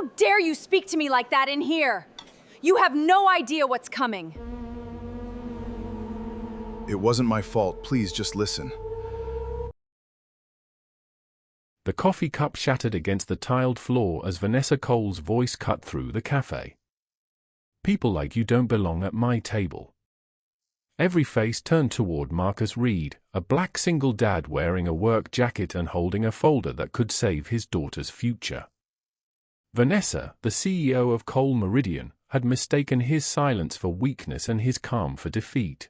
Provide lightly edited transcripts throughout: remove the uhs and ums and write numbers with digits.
How dare you speak to me like that in here? You have no idea what's coming. It wasn't my fault. Please just listen. The coffee cup shattered against the tiled floor as Vanessa Cole's voice cut through the cafe. People like you don't belong at my table. Every face turned toward Marcus Reed, a black single dad wearing a work jacket and holding a folder that could save his daughter's future. Vanessa, the CEO of Cole Meridian, had mistaken his silence for weakness and his calm for defeat.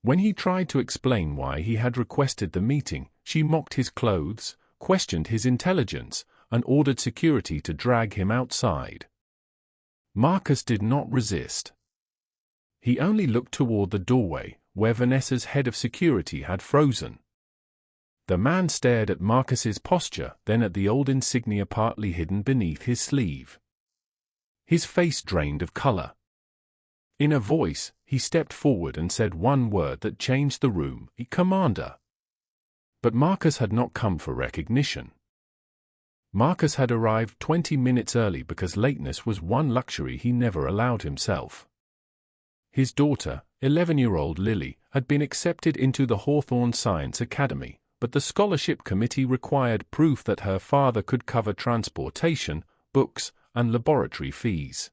When he tried to explain why he had requested the meeting, she mocked his clothes, questioned his intelligence, and ordered security to drag him outside. Marcus did not resist. He only looked toward the doorway, where Vanessa's head of security had frozen. The man stared at Marcus's posture, then at the old insignia partly hidden beneath his sleeve. His face drained of color. In a voice, he stepped forward and said one word that changed the room: "Commander." But Marcus had not come for recognition. Marcus had arrived 20 minutes early because lateness was one luxury he never allowed himself. His daughter, 11-year-old Lily, had been accepted into the Hawthorne Science Academy, but the scholarship committee required proof that her father could cover transportation, books, and laboratory fees.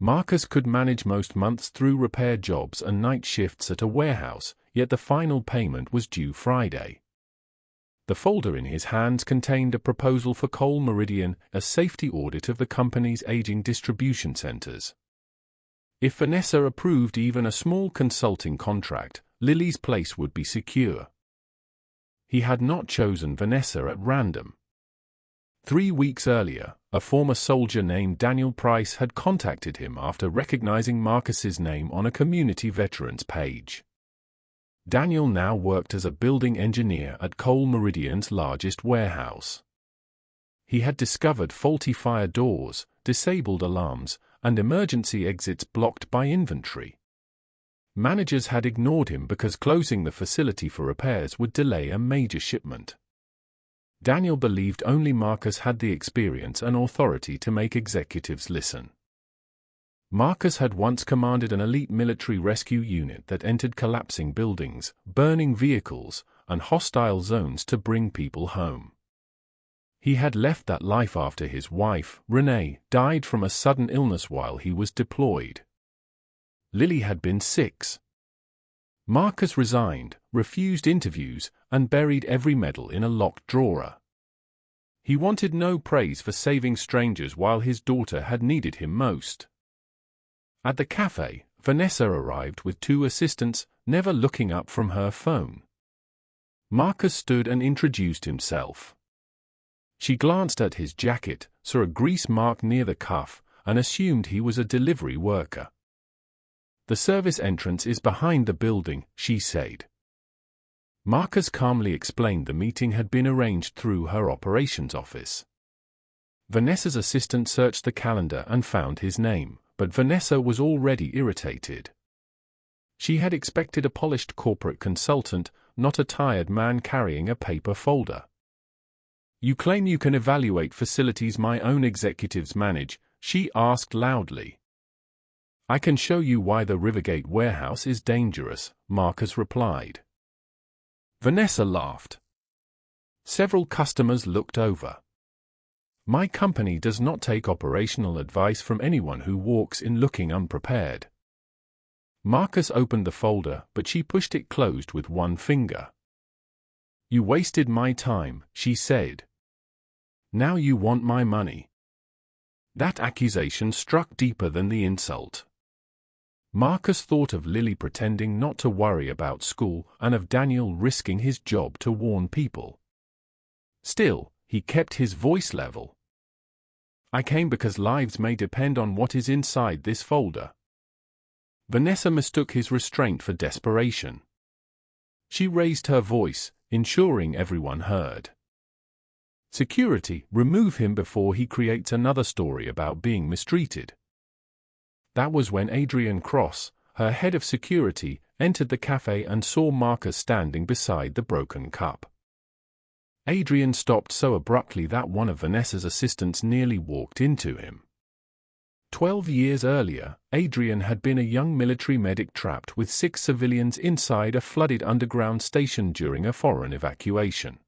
Marcus could manage most months through repair jobs and night shifts at a warehouse, yet the final payment was due Friday. The folder in his hands contained a proposal for Cole Meridian, a safety audit of the company's aging distribution centers. If Vanessa approved even a small consulting contract, Lily's place would be secure. He had not chosen Vanessa at random. 3 weeks earlier, a former soldier named Daniel Price had contacted him after recognizing Marcus's name on a community veterans page. Daniel now worked as a building engineer at Cole Meridian's largest warehouse. He had discovered faulty fire doors, disabled alarms, and emergency exits blocked by inventory. Managers had ignored him because closing the facility for repairs would delay a major shipment. Daniel believed only Marcus had the experience and authority to make executives listen. Marcus had once commanded an elite military rescue unit that entered collapsing buildings, burning vehicles, and hostile zones to bring people home. He had left that life after his wife, Renee, died from a sudden illness while he was deployed. Lily had been 6. Marcus resigned, refused interviews, and buried every medal in a locked drawer. He wanted no praise for saving strangers while his daughter had needed him most. At the cafe, Vanessa arrived with 2 assistants, never looking up from her phone. Marcus stood and introduced himself. She glanced at his jacket, saw a grease mark near the cuff, and assumed he was a delivery worker. "The service entrance is behind the building," she said. Marcus calmly explained the meeting had been arranged through her operations office. Vanessa's assistant searched the calendar and found his name, but Vanessa was already irritated. She had expected a polished corporate consultant, not a tired man carrying a paper folder. "You claim you can evaluate facilities my own executives manage," she asked loudly. "I can show you why the Rivergate warehouse is dangerous," Marcus replied. Vanessa laughed. Several customers looked over. "My company does not take operational advice from anyone who walks in looking unprepared." Marcus opened the folder, but she pushed it closed with one finger. "You wasted my time," she said. "Now you want my money." That accusation struck deeper than the insult. Marcus thought of Lily pretending not to worry about school and of Daniel risking his job to warn people. Still, he kept his voice level. "I came because lives may depend on what is inside this folder." Vanessa mistook his restraint for desperation. She raised her voice, ensuring everyone heard. "Security, remove him before he creates another story about being mistreated." That was when Adrian Cross, her head of security, entered the cafe and saw Marcus standing beside the broken cup. Adrian stopped so abruptly that one of Vanessa's assistants nearly walked into him. 12 years earlier, Adrian had been a young military medic trapped with 6 civilians inside a flooded underground station during a foreign evacuation.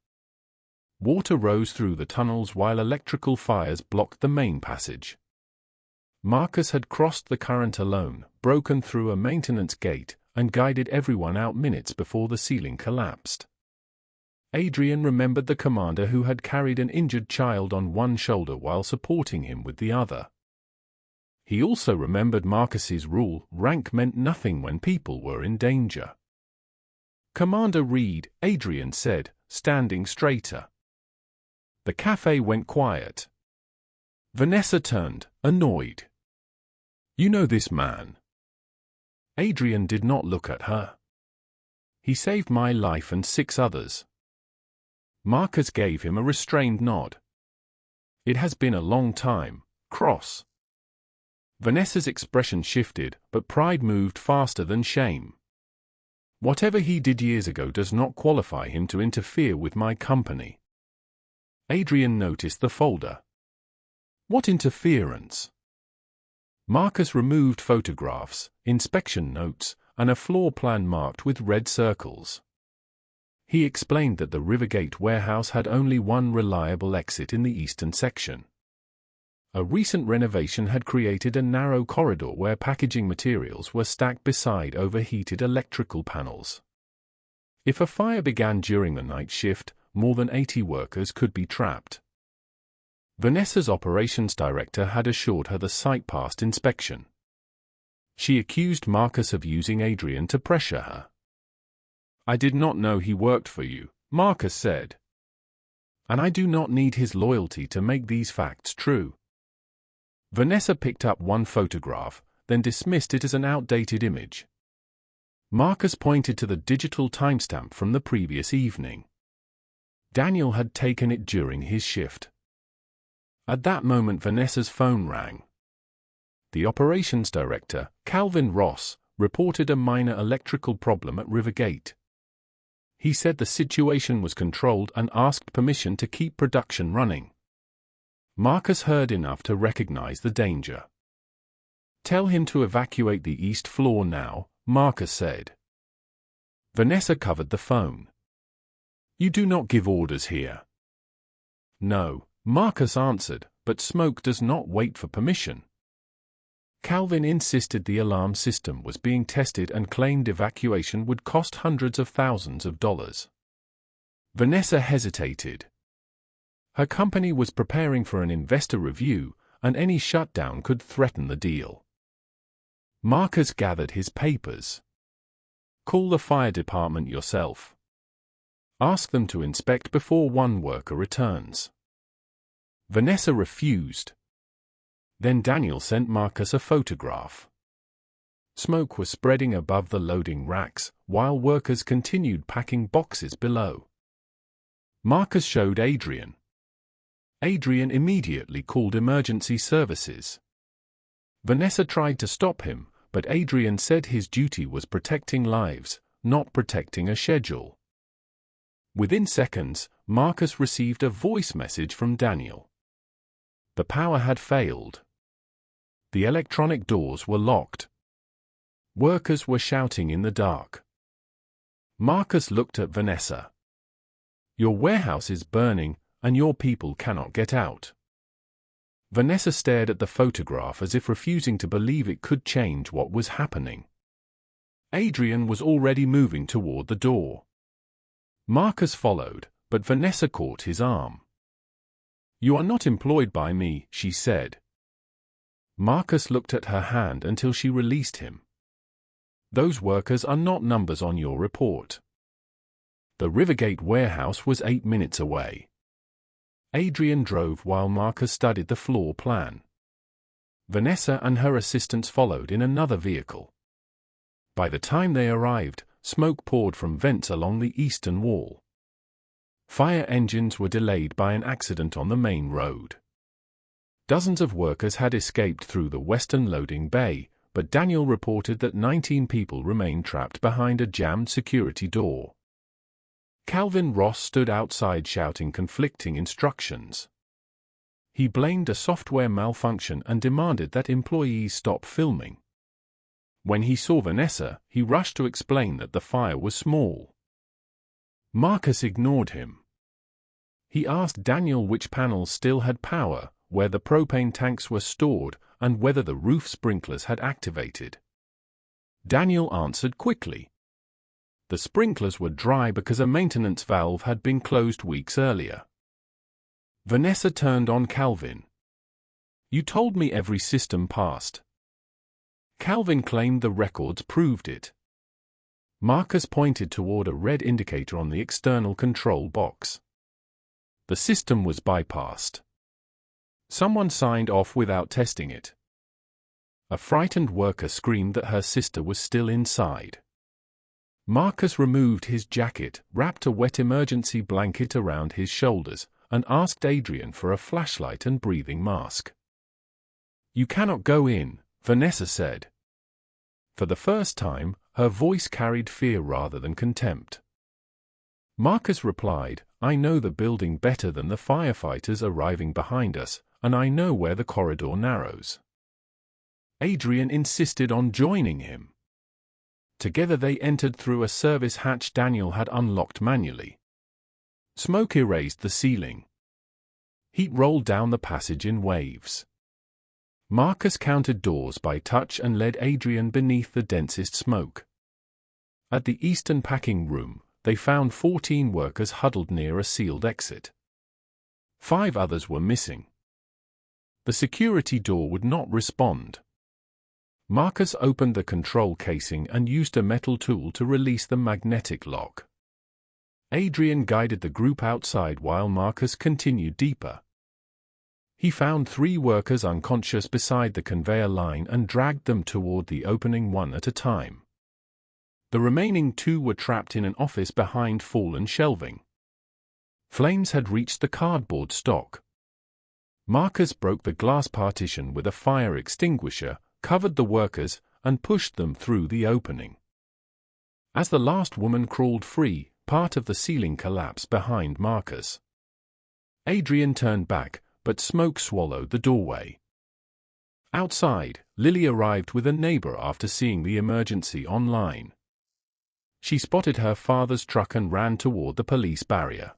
Water rose through the tunnels while electrical fires blocked the main passage. Marcus had crossed the current alone, broken through a maintenance gate, and guided everyone out minutes before the ceiling collapsed. Adrian remembered the commander who had carried an injured child on one shoulder while supporting him with the other. He also remembered Marcus's rule: rank meant nothing when people were in danger. "Commander Reed," Adrian said, standing straighter. The cafe went quiet. Vanessa turned, annoyed. "You know this man?" Adrian did not look at her. "He saved my life and 6 others." Marcus gave him a restrained nod. "It has been a long time, Cross." Vanessa's expression shifted, but pride moved faster than shame. "Whatever he did years ago does not qualify him to interfere with my company." Adrian noticed the folder. "What interference?" Marcus removed photographs, inspection notes, and a floor plan marked with red circles. He explained that the Rivergate warehouse had only one reliable exit in the eastern section. A recent renovation had created a narrow corridor where packaging materials were stacked beside overheated electrical panels. If a fire began during the night shift, more than 80 workers could be trapped. Vanessa's operations director had assured her the site passed inspection. She accused Marcus of using Adrian to pressure her. "I did not know he worked for you," Marcus said. "And I do not need his loyalty to make these facts true." Vanessa picked up one photograph, then dismissed it as an outdated image. Marcus pointed to the digital timestamp from the previous evening. Daniel had taken it during his shift. At that moment Vanessa's phone rang. The operations director, Calvin Ross, reported a minor electrical problem at Rivergate. He said the situation was controlled and asked permission to keep production running. Marcus heard enough to recognize the danger. "Tell him to evacuate the east floor now," Marcus said. Vanessa covered the phone. "You do not give orders here." "No," Marcus answered, "but smoke does not wait for permission." Calvin insisted the alarm system was being tested and claimed evacuation would cost hundreds of thousands of dollars. Vanessa hesitated. Her company was preparing for an investor review, and any shutdown could threaten the deal. Marcus gathered his papers. "Call the fire department yourself. Ask them to inspect before one worker returns." Vanessa refused. Then Daniel sent Marcus a photograph. Smoke was spreading above the loading racks, while workers continued packing boxes below. Marcus showed Adrian. Adrian immediately called emergency services. Vanessa tried to stop him, but Adrian said his duty was protecting lives, not protecting a schedule. Within seconds, Marcus received a voice message from Daniel. The power had failed. The electronic doors were locked. Workers were shouting in the dark. Marcus looked at Vanessa. "Your warehouse is burning, and your people cannot get out." Vanessa stared at the photograph as if refusing to believe it could change what was happening. Adrian was already moving toward the door. Marcus followed, but Vanessa caught his arm. "You are not employed by me," she said. Marcus looked at her hand until she released him. "Those workers are not numbers on your report." The Rivergate warehouse was 8 minutes away. Adrian drove while Marcus studied the floor plan. Vanessa and her assistants followed in another vehicle. By the time they arrived, smoke poured from vents along the eastern wall. Fire engines were delayed by an accident on the main road. Dozens of workers had escaped through the western loading bay, but Daniel reported that 19 people remained trapped behind a jammed security door. Calvin Ross stood outside shouting conflicting instructions. He blamed a software malfunction and demanded that employees stop filming. When he saw Vanessa, he rushed to explain that the fire was small. Marcus ignored him. He asked Daniel which panels still had power, where the propane tanks were stored, and whether the roof sprinklers had activated. Daniel answered quickly. The sprinklers were dry because a maintenance valve had been closed weeks earlier. Vanessa turned on Calvin. "You told me every system passed." Calvin claimed the records proved it. Marcus pointed toward a red indicator on the external control box. The system was bypassed. Someone signed off without testing it. A frightened worker screamed that her sister was still inside. Marcus removed his jacket, wrapped a wet emergency blanket around his shoulders, and asked Adrian for a flashlight and breathing mask. "You cannot go in," Vanessa said. For the first time, her voice carried fear rather than contempt. Marcus replied, "I know the building better than the firefighters arriving behind us, and I know where the corridor narrows." Adrian insisted on joining him. Together they entered through a service hatch Daniel had unlocked manually. Smoke erased the ceiling. Heat rolled down the passage in waves. Marcus counted doors by touch and led Adrian beneath the densest smoke. At the eastern packing room, they found 14 workers huddled near a sealed exit. 5 others were missing. The security door would not respond. Marcus opened the control casing and used a metal tool to release the magnetic lock. Adrian guided the group outside while Marcus continued deeper. He found 3 workers unconscious beside the conveyor line and dragged them toward the opening one at a time. The remaining 2 were trapped in an office behind fallen shelving. Flames had reached the cardboard stock. Marcus broke the glass partition with a fire extinguisher, covered the workers, and pushed them through the opening. As the last woman crawled free, part of the ceiling collapsed behind Marcus. Adrian turned back, but smoke swallowed the doorway. Outside, Lily arrived with a neighbor after seeing the emergency online. She spotted her father's truck and ran toward the police barrier.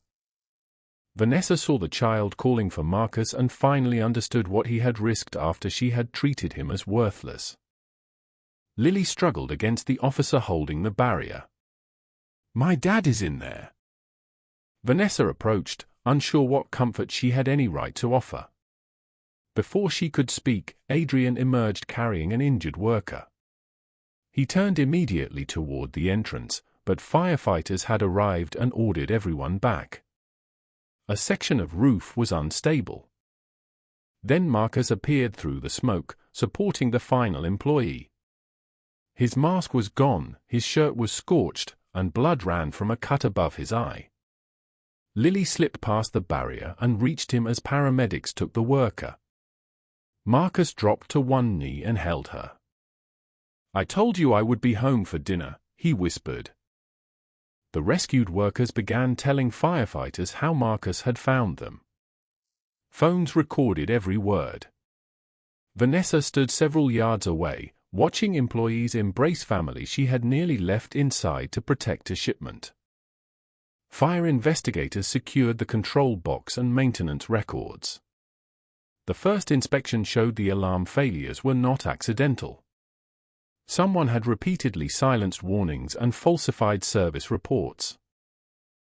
Vanessa saw the child calling for Marcus and finally understood what he had risked after she had treated him as worthless. Lily struggled against the officer holding the barrier. "My dad is in there." Vanessa approached, unsure what comfort she had any right to offer. Before she could speak, Adrian emerged carrying an injured worker. He turned immediately toward the entrance, but firefighters had arrived and ordered everyone back. A section of roof was unstable. Then Marcus appeared through the smoke, supporting the final employee. His mask was gone, his shirt was scorched, and blood ran from a cut above his eye. Lily slipped past the barrier and reached him as paramedics took the worker. Marcus dropped to one knee and held her. "I told you I would be home for dinner," he whispered. The rescued workers began telling firefighters how Marcus had found them. Phones recorded every word. Vanessa stood several yards away, watching employees embrace family she had nearly left inside to protect a shipment. Fire investigators secured the control box and maintenance records. The first inspection showed the alarm failures were not accidental. Someone had repeatedly silenced warnings and falsified service reports.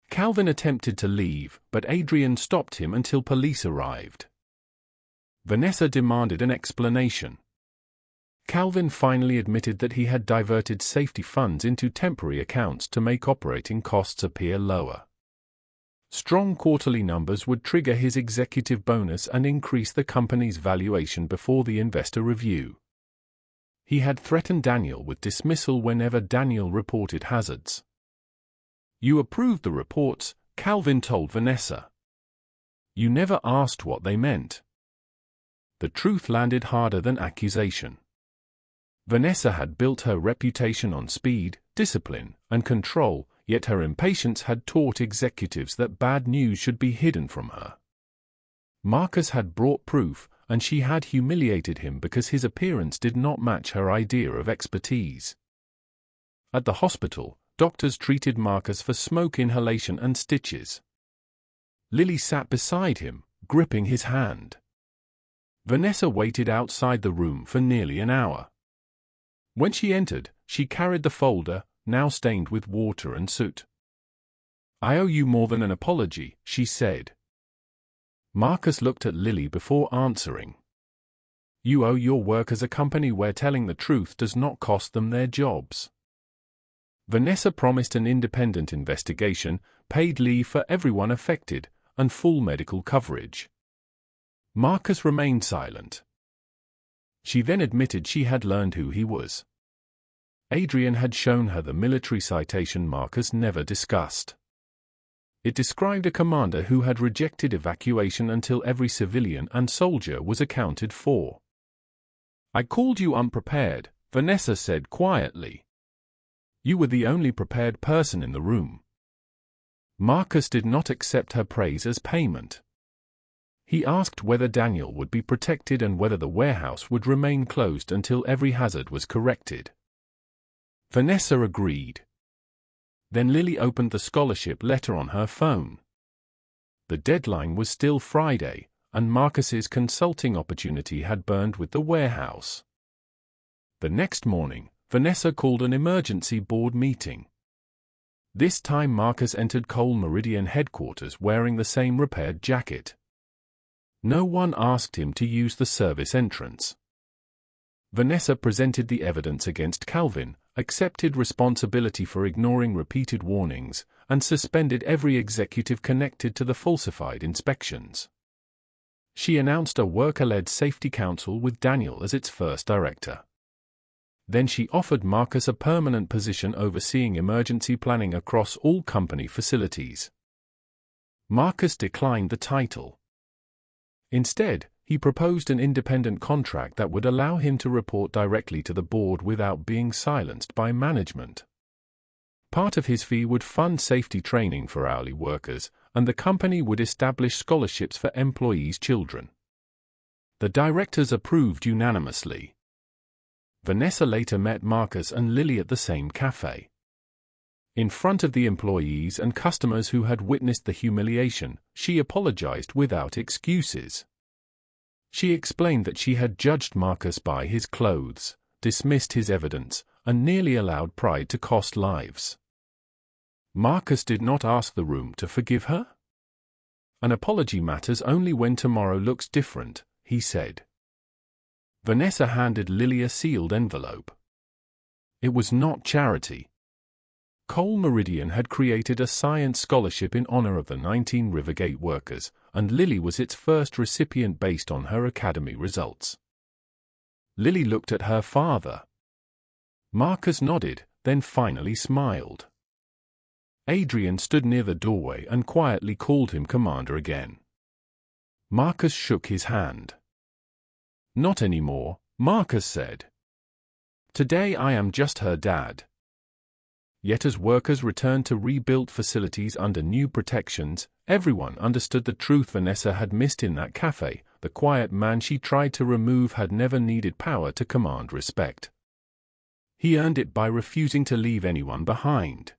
Calvin attempted to leave, but Adrian stopped him until police arrived. Vanessa demanded an explanation. Calvin finally admitted that he had diverted safety funds into temporary accounts to make operating costs appear lower. Strong quarterly numbers would trigger his executive bonus and increase the company's valuation before the investor review. He had threatened Daniel with dismissal whenever Daniel reported hazards. "You approved the reports," Calvin told Vanessa. "You never asked what they meant." The truth landed harder than accusation. Vanessa had built her reputation on speed, discipline, and control, yet her impatience had taught executives that bad news should be hidden from her. Marcus had brought proof, and she had humiliated him because his appearance did not match her idea of expertise. At the hospital, doctors treated Marcus for smoke inhalation and stitches. Lily sat beside him, gripping his hand. Vanessa waited outside the room for nearly an hour. When she entered, she carried the folder, now stained with water and soot. "I owe you more than an apology," she said. Marcus looked at Lily before answering. "You owe your workers a company where telling the truth does not cost them their jobs." Vanessa promised an independent investigation, paid leave for everyone affected, and full medical coverage. Marcus remained silent. She then admitted she had learned who he was. Adrian had shown her the military citation Marcus never discussed. It described a commander who had rejected evacuation until every civilian and soldier was accounted for. "I called you unprepared," Vanessa said quietly. "You were the only prepared person in the room." Marcus did not accept her praise as payment. He asked whether Daniel would be protected and whether the warehouse would remain closed until every hazard was corrected. Vanessa agreed. Then Lily opened the scholarship letter on her phone. The deadline was still Friday, and Marcus's consulting opportunity had burned with the warehouse. The next morning, Vanessa called an emergency board meeting. This time Marcus entered Coal Meridian headquarters wearing the same repaired jacket. No one asked him to use the service entrance. Vanessa presented the evidence against Calvin, accepted responsibility for ignoring repeated warnings, and suspended every executive connected to the falsified inspections. She announced a worker-led safety council with Daniel as its first director. Then she offered Marcus a permanent position overseeing emergency planning across all company facilities. Marcus declined the title. Instead, he proposed an independent contract that would allow him to report directly to the board without being silenced by management. Part of his fee would fund safety training for hourly workers, and the company would establish scholarships for employees' children. The directors approved unanimously. Vanessa later met Marcus and Lily at the same cafe. In front of the employees and customers who had witnessed the humiliation, she apologized without excuses. She explained that she had judged Marcus by his clothes, dismissed his evidence, and nearly allowed pride to cost lives. Marcus did not ask the room to forgive her. "An apology matters only when tomorrow looks different," he said. Vanessa handed Lily a sealed envelope. It was not charity. Coal Meridian had created a science scholarship in honor of the 19 Rivergate workers, and Lily was its first recipient based on her academy results. Lily looked at her father. Marcus nodded, then finally smiled. Adrian stood near the doorway and quietly called him commander again. Marcus shook his hand. "Not anymore," Marcus said. "Today I am just her dad." Yet as workers returned to rebuilt facilities under new protections, everyone understood the truth Vanessa had missed in that cafe. The quiet man she tried to remove had never needed power to command respect. He earned it by refusing to leave anyone behind.